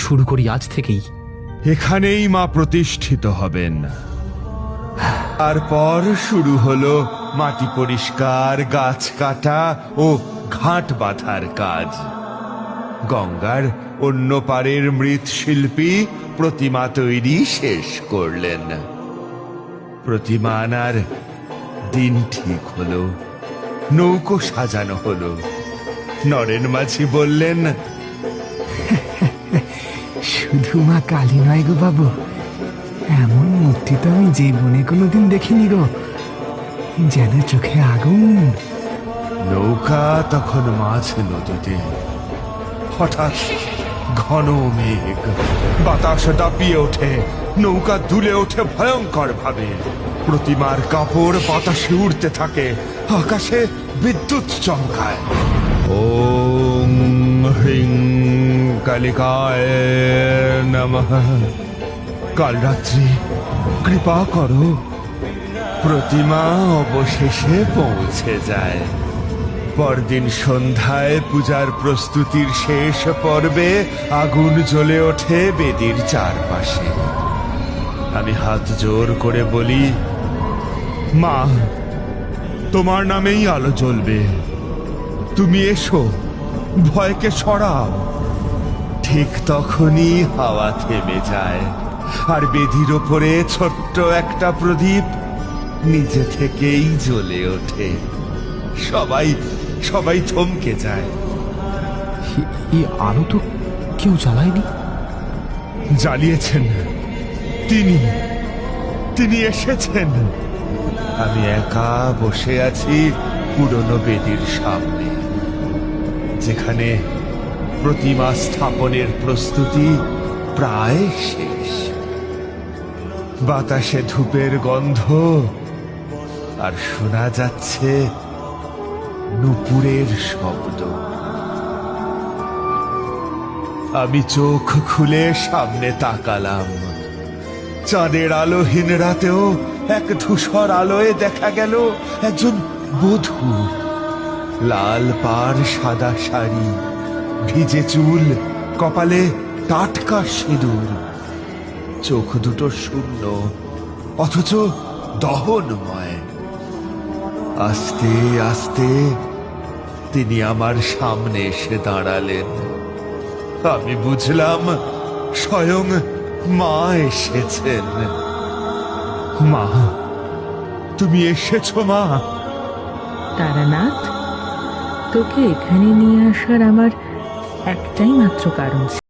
শুরু করি আজ থেকেই। এখানেই মা প্রতিষ্ঠিত হবেন। তারপর শুরু হলো মাটি পরিষ্কার, গাছ কাটা ও ঘাট বাঁধার কাজ। গঙ্গার অন্য পারের মৃৎশিল্পী প্রতিমা তৈরি শেষ করলেন। প্রতিমা আনার দিন ঠিক হলো, নৌকো সাজানো হলো। নরেন মাঝি বললেন, শুধু মা কালী নয় গো বাবু, এমন মূর্তি তো আমি জীবনে কোনোদিন দেখিনি গো, যেন চোখে আগুন। নৌকা তখন মাঝ নদীতে। হঠাৎ ঘন মেঘ, বাতাস দাপিয়ে ওঠে, নৌকা দুলে ওঠে ভয়ঙ্কর ভাবে। প্রতিমার কাপড় বাতাসে উড়তে থাকে, আকাশে বিদ্যুৎ চমকায়। ওম হ্রিং কালিকায় নমঃ। কাল রাত্রি কৃপা করো। প্রতিমা অবশেষে পৌঁছে যায়। পরদিন সন্ধ্যায় পূজার প্রস্তুতির শেষ পর্বে আগুন জ্বলে ওঠে বেদির চারপাশে। আমি হাত জোর করে বলি, মা, তোমার নামেই আলো জ্বলবে। তুমি এসো, ভয়কে সরাও। ঠিক তখনই হাওয়া থেমে যায়, আর বেদির ওপরে ছোট্ট একটা প্রদীপ নিজে থেকেই জ্বলে ওঠে। সবাই থমকে যায়। এই আলো তো কেউ জ্বালায়নি। জ্বালিয়েছেন তিনি এসেছেন। আমি একা বসে আছি পুরনো বেদির সামনে, যেখানে প্রতিমা স্থাপনের প্রস্তুতি প্রায় শেষ। বাতাসে ধূপের গন্ধ, আর শোনা যাচ্ছে নূপুরের শব্দ। আমি চোখ খুলে সামনে তাকালাম। চাঁদের আলোহীন রাতেও এক ধূসর আলোয় দেখা গেল একজন বধূ। লাল পাড়, সাদা শাড়ি, ভিজে চুল, কপালে টাটকা সিঁদুর। চোখ দুটো শূন্য, অথচ দহনময়। আস্তে আস্তে তিনি আমার সামনে এসে দাঁড়ালেন। আমি বুঝলাম স্বয়ং মা এসেছেন। মা, তুমি এসেছো মা? তারানাথ, তোকে এখানে নিয়ে আসার আমার একটাই মাত্র কারণ।